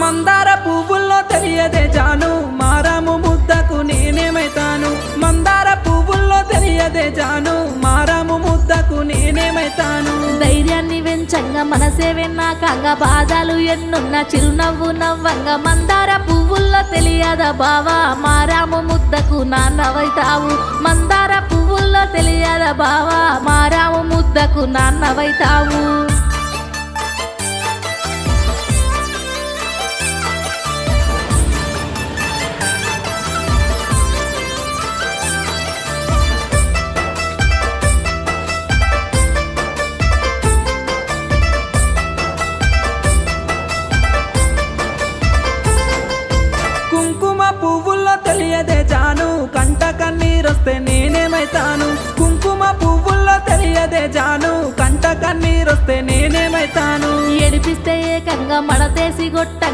మందార పువ్వుల్లో తెలియదే జాను మారాము ముద్దకు నేనేమైతాను మందార పువ్వుల్లో తెలియదే జాను మారాము ముద్దకు నేనేమైతాను ధైర్యాన్ని వెంచంగా మనసే వెన్నాకంగా బాధలు ఎన్నున్న చిరునవ్వు నవ్వంగా మందార పువ్వుల్లో తెలియదా బావా మారాము ముద్దకు నాన్నవైతావు మందార పువ్వుల్లో తెలియదా బావా మారాము ముద్దకు నాన్నవైతావు కుంకుమ పువ్వుల్లో తెలియదే జాను కంట కన్నీరొస్తే నేనేమైతాను కుంకుమ పువ్వుల్లో తెలియదే జాను కంట కన్నీరొస్తే నేనేమైతాను ఏడిపిస్తే ఏకంగా మడతేసి గొట్టంగా